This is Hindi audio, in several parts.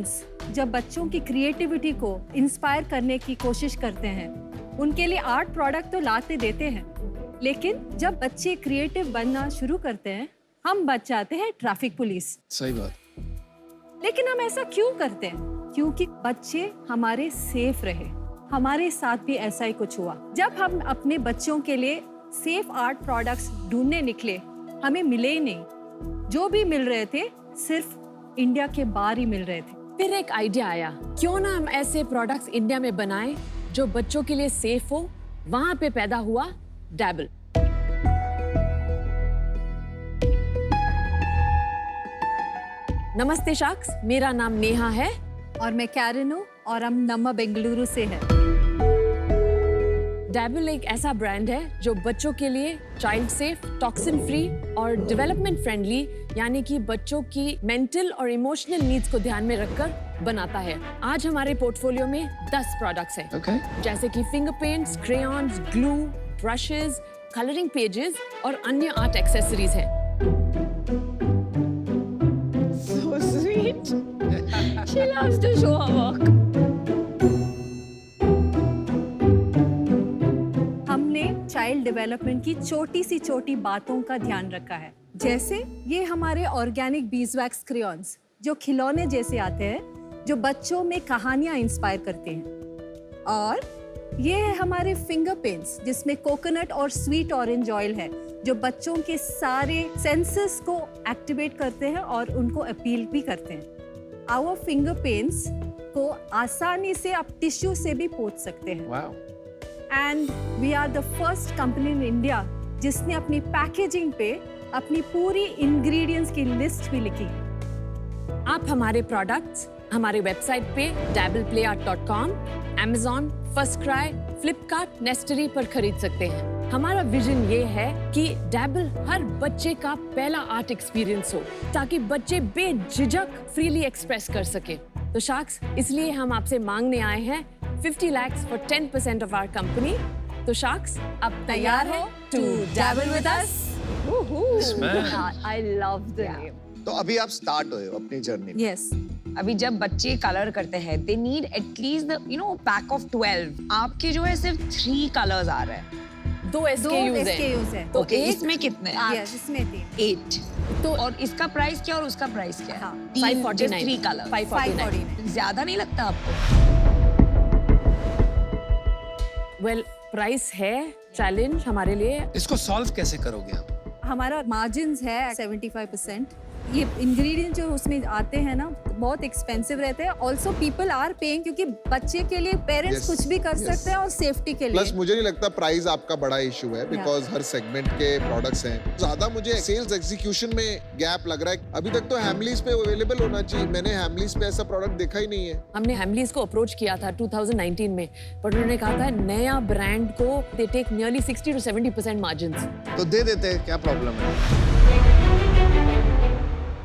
पेरेंट्स जब बच्चों की क्रिएटिविटी को इंस्पायर करने की कोशिश करते हैं, उनके लिए आर्ट प्रोडक्ट तो लाते देते हैं, लेकिन जब बच्चे क्रिएटिव बनना शुरू करते हैं, हम बच जाते हैं ट्रैफिक पुलिस। सही बात। लेकिन हम ऐसा क्यों करते हैं? क्योंकि बच्चे हमारे सेफ रहे। हमारे साथ भी ऐसा ही कुछ हुआ। जब हम अपने बच्चों के लिए सेफ आर्ट प्रोडक्ट्स ढूंढने निकले, हमें मिले ही नहीं। जो भी मिल रहे थे सिर्फ इंडिया के बाहर ही मिल रहे थे। फिर एक आइडिया आया, क्यों ना हम ऐसे प्रोडक्ट्स इंडिया में बनाएं जो बच्चों के लिए सेफ हो। वहां पे पैदा हुआ डैबल। नमस्ते शाक्स, मेरा नाम नेहा है और मैं कैरन हूँ और हम नम्मा बेंगलुरु से हैं। डैबल एक ऐसा ब्रांड है जो बच्चों के लिए चाइल्ड सेफ, टॉक्सिन फ्री और डेवलपमेंट फ्रेंडली, यानी कि बच्चों की मेंटल और इमोशनल नीड्स को ध्यान में रखकर बनाता है। आज हमारे पोर्टफोलियो में 10 प्रोडक्ट्स हैं, जैसे कि finger paints, crayons, glue, brushes, colouring pages और अन्य आर्ट एक्सेसरीज हैं। So sweet. She loves to show her work. हमने चाइल्ड डेवलपमेंट की छोटी सी छोटी बातों का ध्यान रखा है। जैसे ये हमारे ऑर्गेनिक बीजवैक्स क्रेयॉन्स जो खिलौने जैसे आते हैं, जो बच्चों में कहानियां इंस्पायर करते हैं। और ये है हमारे फिंगर पेंट्स जिसमें कोकोनट और स्वीट ऑरेंज ऑयल है, जो बच्चों के सारे सेंसेस को एक्टिवेट करते हैं और उनको अपील भी करते हैं। आवर फिंगर पेंट्स को आसानी से आप टिश्यू से भी पोंछ सकते हैं। Wow. And we are the first company in India जिसने अपनी पैकेजिंग पे अपनी पूरी इंग्रेडिएंट्स की लिस्ट भी लिखी। आप हमारे प्रोडक्ट्स हमारे वेबसाइट पे dabbleplayart.com, Amazon, फर्स्टक्राई, फ्लिपकार्ट, नेस्टरी पर खरीद सकते हैं। हमारा विजन ये है कि डैबल हर बच्चे का पहला आर्ट एक्सपीरियंस हो, ताकि बच्चे बेझिझक फ्रीली एक्सप्रेस कर सके। तो शाक्स, इसलिए हम आपसे मांगने आए हैं 50 lakhs for 10% of our company। तो शाक्स, अब तैयार हो to dabble with us? I love the name. तो अभी आप स्टार्ट हुए हो अपनी जर्नी में। यस। अभी जब बच्चे कलर करते हैं, they need at least the pack of 12. आपके जो है सिर्फ 3 कलर्स आ रहे हैं। 2 SKUs हैं। तो इसमें कितने? यस, इसमें 8। तो और इसका प्राइस क्या और उसका प्राइस क्या है? हाँ, 549, 3 कलर। 549। ज्यादा नहीं लगता आपको? वेल, प्राइस है चैलेंज हमारे लिए। इसको सॉल्व कैसे करोगे आप? हमारा मार्जिन्स है 75%। ये इंग्रेडिएंट जो उसमें आते हैं ना, बहुत एक्सपेंसिव रहते हैं। ऑल्सो पीपल आर पेइंग, क्योंकि बच्चे के लिए पेरेंट्स Yes, कुछ भी कर yes. सकते हैं और सेफ्टी के प्लस लिए। मुझे नहीं लगता प्राइस आपका बड़ा इशू है, बिकॉज हर सेगमेंट के प्रोडक्ट्स हैं। ज्यादा मुझे सेल्स एग्जीक्यूशन में गैप लग रहा है। अभी तक तो हैमलीज पे अवेलेबल होना चाहिए। मैंने हैमलीज पे ऐसा प्रोडक्ट देखा ही नहीं है। हमने हैमलीज को अप्रोच किया था 2019 में, पर उन्होंने कहा था नया ब्रांड को they take nearly 60 to 70% margins. तो दे देते हैं, क्या प्रॉब्लम है?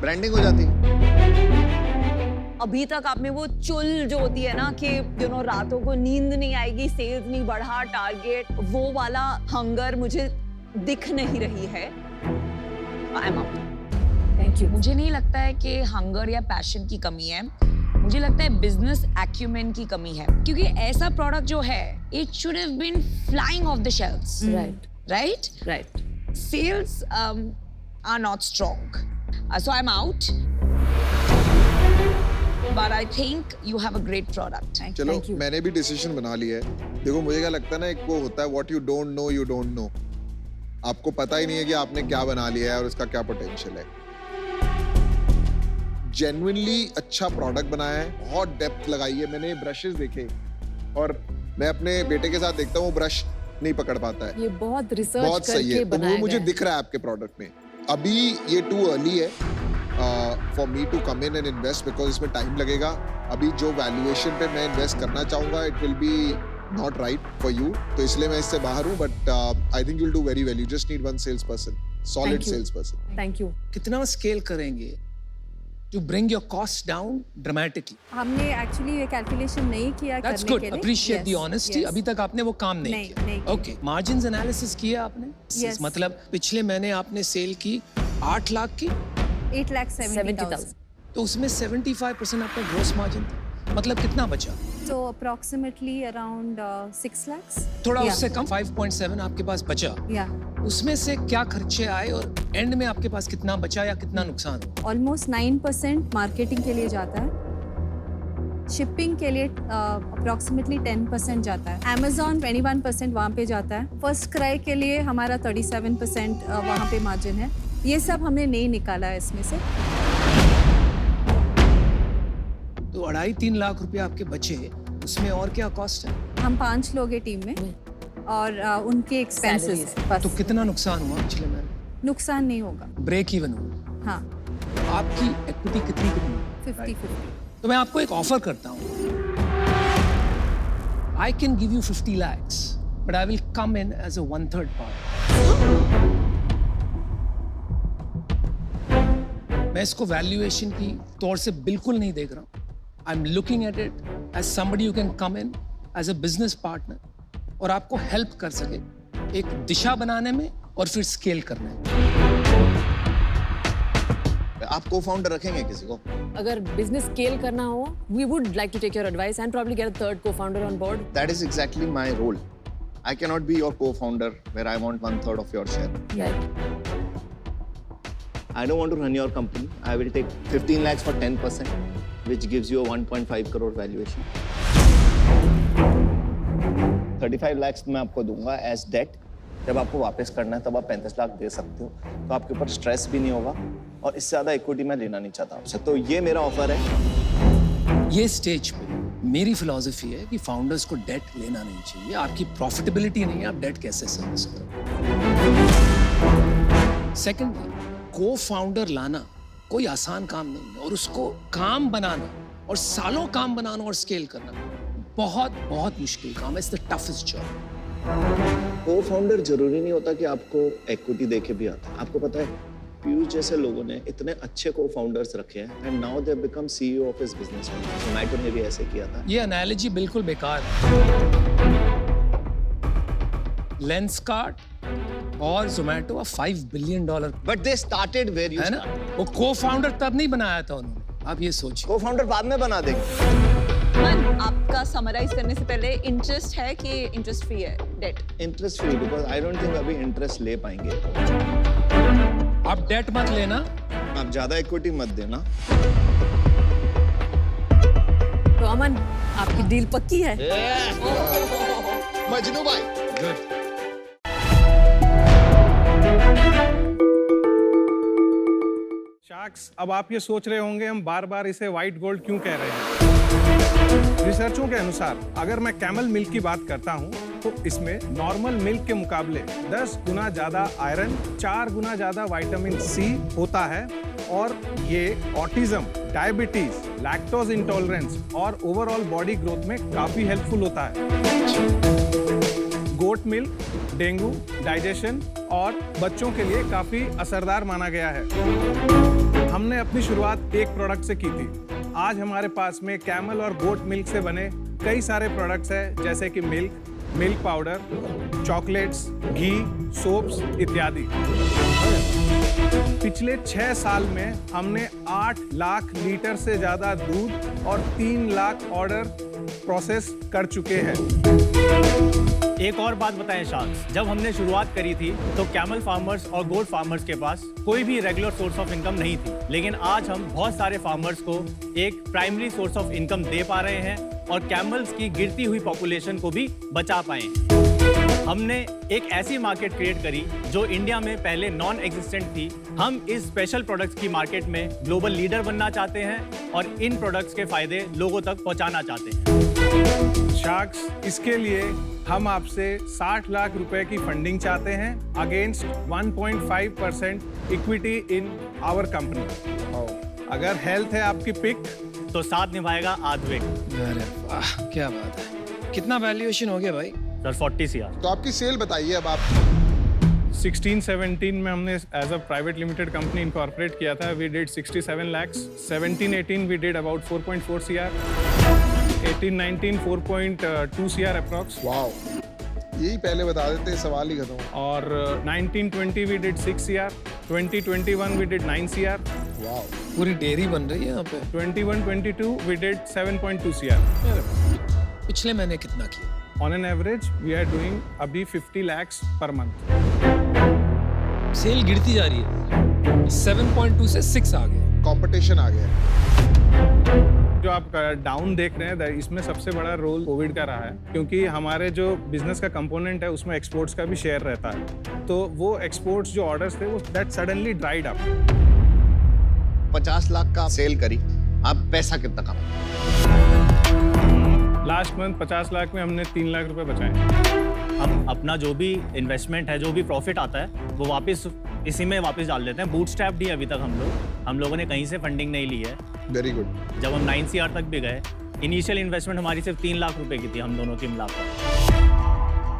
ब्रांडिंग हो जाती। अभी तक आप में वो चुल जो होती है ना कि रातों को नींद नहीं आएगी, सेल्स नहीं बढ़ा, टारगेट, वो वाला हंगर मुझे दिख नहीं रही है। आई एम आउट। Thank you. मुझे नहीं लगता है कि हंगर या पैशन की कमी है, मुझे लगता है बिजनेस एक्यूमेन की कमी है। क्योंकि ऐसा प्रोडक्ट जो है, it should have been flying off the shelves. Right. Sales are not strong. So I'm out. But I think you have a great product. चलो, मैंने भी डिसीजन बना लिया है। देखो, मुझे क्या लगता है ना, एक वो होता है what you don't know, you don't know. आपको पता ही नहीं है कि आपने क्या बना लिया है और इसका क्या पोटेंशियल है। जेन्युइनली अच्छा प्रोडक्ट बनाया है, बहुत डेप्थ लगाई है। मैंने ब्रशेस देखे और मैं अपने बेटे के साथ देखता हूँ, वो ब्रश नहीं पकड़ पाता है। ये बहुत रिसर्च बहुत सही है, तो वो मुझे दिख रहा है आपके प्रोडक्ट में। अभी ये टू अर्ली है for me to come in and invest, because इसमें टाइम लगेगा। अभी जो वैल्यूएशन पे मैं इन्वेस्ट करना चाहूंगा, it will be not right for you, तो इसलिए मैं इससे बाहर हूँ। But I think you will do very well. You just need one sales person, solid sales person. Thank you. कितना स्केल करेंगे to bring your costs down dramatically? हमने एक्चुअली ये कैलकुलेशन नहीं किया That's करने good. के लिए। Appreciate the Yes, honesty. yes. अभी तक आपने वो काम नहीं नहीं किया। Okay. Margins analysis किया आपने? Yes. मतलब पिछले महीने आपने सेल की 8 लाख की, 8,70,000। तो उसमें 75% आपका ग्रोस मार्जिन था, मतलब कितना बचा? So approximately around 6 lakhs. थोड़ा Yeah. उससे कम 5.7 आपके पास बचा। Yeah. उसमें से क्या खर्चे आए और एंड में आपके पास कितना बचा या कितना नुकसान हुआ? Almost 9% मार्केटिंग के लिए जाता है, शिपिंग के लिए अप्रोक्सीमेटली 10% जाता है, Amazon 21% वहाँ पे जाता है, फर्स्ट क्राई के लिए हमारा 37% वहाँ पे मार्जिन है। ये सब हमने नहीं निकाला है इसमें से। तो 2.5-3 लाख रुपए आपके बचे, उसमें और क्या कॉस्ट है? हम 5 लोग हैं टीम में और उनके एक्सपेंसेस Salaries। बस। तो कितना नुकसान हुआ पिछले महीने? नुकसान नहीं होगा। ब्रेक इवन हुआ। हाँ, आपकी इक्विटी कितनी 50-50। तो मैं आपको एक ऑफर करता हूँ। I can give you 50 lakhs, but I will come in as a 1/3 part. मैं इसको वैल्यूएशन की तौर से बिल्कुल नहीं देख रहा हूँ। I'm looking at it as somebody who can come in as a business partner और आपको हेल्प कर सके एक दिशा बनाने में और फिर स्केल करने में। आप को-फाउंडर रखेंगे किसी को? अगर बिजनेस स्केल करना हो, we would like to take your advice and probably get a third co-founder on board. That is exactly my role. I cannot be your co-founder where I want 1/3 of your share. Right. I don't want to run your company. I will take 15 lakhs for 10%, which gives you a 1.5 crore valuation. 35 lakhs मैं आपको दूंगा as debt. जब आपको वापस करना है तब आप 35 लाख दे सकते हो, तो आपके ऊपर स्ट्रेस भी नहीं होगा और इससे ज़्यादा इक्विटी मैं लेना नहीं चाहता आपसे। तो ये मेरा ऑफर है। ये स्टेज पे मेरी फिलॉसफी है कि फाउंडर्स को डेट लेना नहीं चाहिए। आपकी प्रॉफिटेबिलिटी नहीं है, आप डेट कैसे सर्विस करो। सेकंडली, को फाउंडर लाना कोई आसान काम नहीं है और उसको काम बनाना और सालों काम बनाना और स्केल करना बहुत बहुत मुश्किल काम है। It's the toughest job. Co-founder जरूरी नहीं होता कि आपको इक्विटी देके भी आता है। आपको पता है पीयूष जैसे लोगों ने इतने अच्छे को-फाउंडर्स रखे हैं and now they have become CEO of his business. Zomato ने भी ऐसे किया था। ये एनालॉजी बिल्कुल बेकार है। लेंसकार्ट और Zomato $5 billion but they started where you है ना। वो को फाउंडर तब नहीं बनाया था उन्होंने। आप ये सोचिए। को-फाउंडर बाद में बना देंगे। मन, आपका समराइज करने से पहले इंटरेस्ट है कि इंटरेस्ट फ्री है debt? Interest free, because I don't think अभी इंटरेस्ट ले पाएंगे। आप डेट मत लेना। आप ज्यादा इक्विटी मत देना। तो अमन, आपकी डील पक्की है? मजनू भाई, गुड। शार्क्स, अब आप ये सोच रहे होंगे हम बार बार इसे व्हाइट गोल्ड क्यों कह रहे हैं। रिसर्चों के अनुसार अगर मैं कैमल मिल्क की बात करता हूँ तो इसमें नॉर्मल मिल्क के मुकाबले 10 गुना ज्यादा आयरन, 4 गुना ज्यादा विटामिन सी होता है और ये ऑटिज्म, डायबिटीज, लैक्टोज इंटॉलरेंस और ओवरऑल बॉडी ग्रोथ में काफी हेल्पफुल होता है। गोट मिल्क डेंगू, डाइजेशन और बच्चों के लिए काफी असरदार माना गया है। हमने अपनी शुरुआत एक प्रोडक्ट से की थी। आज हमारे पास में कैमल और गोट मिल्क से बने कई सारे प्रोडक्ट्स हैं, जैसे कि मिल्क, मिल्क पाउडर, चॉकलेट्स, घी, सोप्स इत्यादि। पिछले 6 साल में हमने 8 लाख लीटर से ज्यादा दूध और 3 लाख ऑर्डर प्रोसेस कर चुके हैं। एक और बात बताएं शार्क्स, जब हमने शुरुआत करी थी तो कैमल फार्मर्स और गोट फार्मर्स के पास कोई भी रेगुलर सोर्स ऑफ इनकम नहीं थी, लेकिन आज हम बहुत सारे फार्मर्स को एक प्राइमरी सोर्स ऑफ इनकम दे पा रहे हैं और कैमल्स की गिरती हुई पॉपुलेशन को भी बचा पाए। हमने एक ऐसी मार्केट क्रिएट करी जो इंडिया में पहले नॉन एग्जिस्टेंट थी। हम इस स्पेशल प्रोडक्ट्स की मार्केट में ग्लोबल लीडर बनना चाहते हैं और इन प्रोडक्ट्स के फायदे लोगों तक पहुंचाना चाहते हैं। शार्क्स, इसके लिए हम आपसे 60 लाख रुपए की फंडिंग चाहते हैं against 1.5% equity in our company. अगर हेल्थ है आपकी पिक तो साथ निभाएगा आद्विक। अरे वाह, क्या बात है। कितना वैल्यूएशन हो गया भाई? Sir 40 CR। तो आपकी सेल बताइए अब आप। 16-17 में हमने as a private limited company incorporate किया था। We did 67 lakhs। 17-18 we did about 4.4 CR। 18-19 4.2 CR approx. Wow, यही पहले बता देते, सवाल ही खत्म। और 19-20 we did 6 CR। 20-21 we did 9 CR। Wow, पूरी डेयरी बन रही है यहाँ पे। 21-22 we did 7.2 CR. पिछले महीने कितना किया? On an average we are doing अभी 50 lakhs per month. सेल गिरती जा रही है। 7.2 से 6 आ गया। कंपटीशन आ गया। जो आप डाउन देख रहे हैं इसमें सबसे बड़ा रोल कोविड का रहा है, क्योंकि हमारे जो बिजनेस का कंपोनेंट है उसमें एक्सपोर्ट्स का भी शेयर रहता है, तो वो एक्सपोर्ट्स जो ऑर्डर्स थे वो that suddenly dried up. 50 lakh का सेल करी, आप पैसा कितना कमाए? लास्ट मंथ 50 लाख में हमने 3 लाख रुपए बचाए। हम अपना जो भी इन्वेस्टमेंट है, जो भी प्रॉफिट आता है, वो वापस इसी में वापस डाल देते हैं। बूटस्ट्रैप्ड ही अभी तक हम लोगों ने कहीं से फंडिंग नहीं ली है। Very good. जब हम 9 CR तक भी गए, इनिशियल इन्वेस्टमेंट हमारी सिर्फ 3 लाख रुपए की थी, हम दोनों की मिलाकर।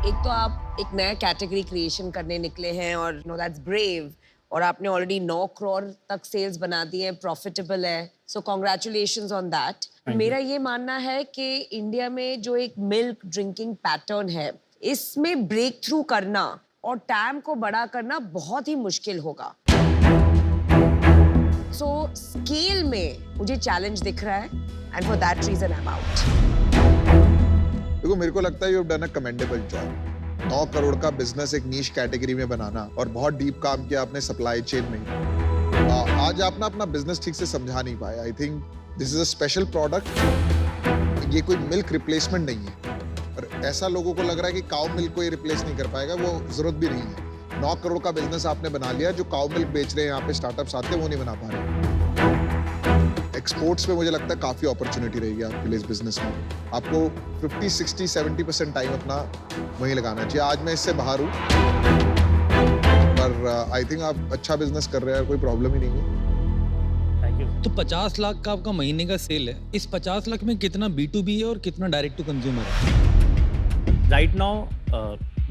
एक तो आप एक नया कैटेगरी क्रिएशन करने निकले हैं और नो दैट्स ब्रेव, और आपने ऑलरेडी 9 करोड़ तक सेल्स बना दिए हैं, प्रॉफिटेबल है, सो कॉन्ग्रेचुलेशंस ऑन दैट। मेरा ये मानना है कि इंडिया में जो एक मिल्क ड्रिंकिंग पैटर्न है, इसमें ब्रेक थ्रू करना और टैम को बड़ा करना बहुत ही मुश्किल होगा। सो स्केल में मुझे चैलेंज दिख रहा है, and for that reason I am out. देखो, मेरे को लगता है you have done a commendable job. 9 crore का बिजनेस एक नीश कैटेगरी में बनाना, और बहुत डीप काम किया आपने सप्लाई चेन में। आज आप ना अपना बिजनेस ठीक से समझा नहीं पाए। I think this is a special product. ये कोई मिल्क रिप्लेसमेंट नहीं है, और ऐसा लोगों को लग रहा है कि काउ मिल्क को ये रिप्लेस नहीं कर पाएगा, वो जरूरत भी नहीं है। 9 करोड़ का बिजनेस आपने बना लिया। जो काउ मिल्क बेच रहे हैं यहाँ पे स्टार्टअप्स आते हैं, वो नहीं बना पा रहे। एक्सपोर्ट्स में मुझे लगता है काफी अपॉर्चुनिटी रहेगी आपके लिए इस बिजनेस में। आपको 50, 60, 70% टाइम अपना वहीं लगाना चाहिए। आज मैं इससे बाहर हूँ, पर आई थिंक आप अच्छा बिजनेस कर रहे हैं, कोई प्रॉब्लम ही नहीं है। तो 50 लाख का आपका महीने का सेल है। इस 50 लाख में कितना B2B है और कितना डायरेक्ट टू कंज्यूमर है? Right now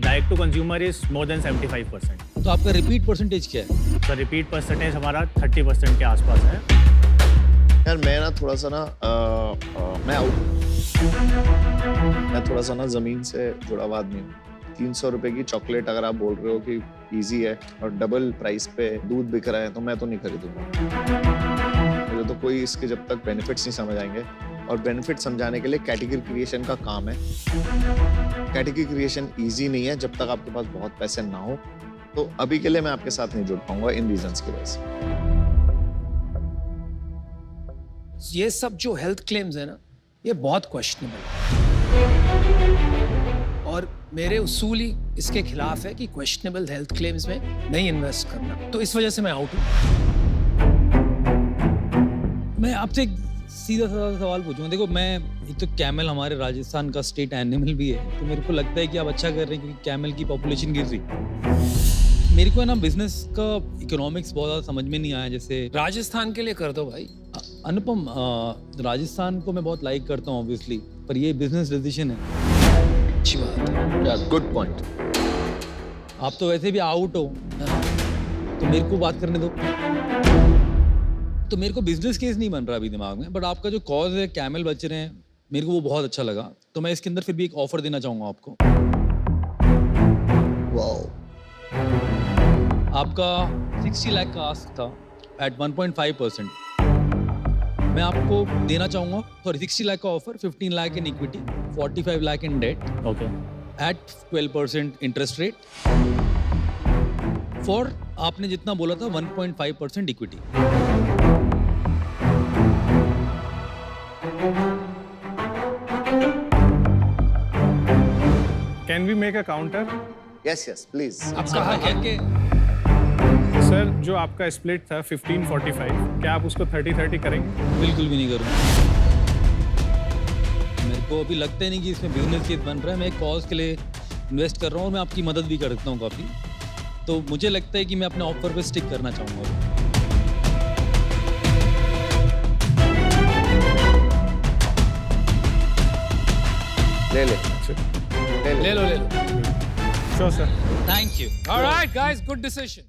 direct to consumer is more than 75%। तो आपका रिपीट परसेंटेज क्या है? तो रिपीट परसेंटेज हमारा 30% के आसपास है। यार मैं ना थोड़ा सा ना मैं थोड़ा सा ना जमीन से जुड़ा हुआ आदमी हूँ। 300 रुपए की चॉकलेट अगर आप बोल रहे हो कि इजी है और डबल प्राइस पे दूध बिक रहा है, तो मैं तो नहीं खरीदूंगा। मुझे तो कोई इसके जब तक बेनिफिट्स नहीं समझ आएंगे, और बेनिफिट समझाने के लिए कैटेगरी क्रिएशन का काम है। कैटेगरी क्रिएशन इजी नहीं है जब तक आपके पास बहुत पैसे ना हो। तो अभी के लिए मैं आपके साथ नहीं जुड़ पाऊंगा इन रीजंस की वजह से। ये सब जो हेल्थ क्लेम्स है ना, ये बहुत क्वेश्चनेबल है, और मेरे उसूल ही इसके खिलाफ है कि क्वेश्चनेबल हेल्थ क्लेम्स में नहीं इन्वेस्ट करना। तो इस वजह से मैं आउट हूँ। मैं आपसे एक सीधा साधा सवाल पूछूंगा। देखो, मैं एक तो कैमल हमारे राजस्थान का स्टेट एनिमल भी है, तो मेरे को लगता है कि आप अच्छा कर रहे हैं, क्योंकि कैमल की पॉपुलेशन गिर रही। मेरे को है ना बिजनेस का इकोनॉमिक्स बहुत ज़्यादा समझ में नहीं आया। जैसे राजस्थान के लिए कर दो भाई। अनुपम, राजस्थान को मैं बहुत लाइक करता हूँ ऑब्वियसली, पर ये बिजनेस डिसीजन है। अच्छी बात है, गुड पॉइंट। आप तो वैसे भी आउट हो, तो मेरे को बात करने दो। तो मेरे को बिजनेस केस नहीं बन रहा अभी दिमाग में, बट आपका जो कॉज है कैमल बच रहे हैं, मेरे को वो बहुत अच्छा लगा। तो मैं इसके अंदर फिर भी एक ऑफर देना चाहूँगा आपको। वाओ। आपका 60 लाख का आस्क था एट 1.5%। मैं आपको देना चाहूँगा, सॉरी 60 लाख का offer, 15 lakh in equity, 45 lakh in debt, okay, at 12% interest rate for, आपने जितना बोला था 1.5% equity. Can we make a counter? Yes please. आपका हक है कि सर, जो आपका स्प्लिट था 15-45, क्या आप उसको 30-30 करेंगे? बिल्कुल भी नहीं करूँगा। मेरे को अभी लगता ही नहीं कि इसमें बिजनेस केस बन रहा है। मैं एक कॉज के लिए इन्वेस्ट कर रहा हूँ और मैं आपकी मदद भी करता हूँ काफ़ी। तो मुझे लगता है कि मैं अपने ऑफर पे स्टिक करना चाहूँगा। ले ले ले लो। Sure, sir. Thank you. All right, guys, good decision.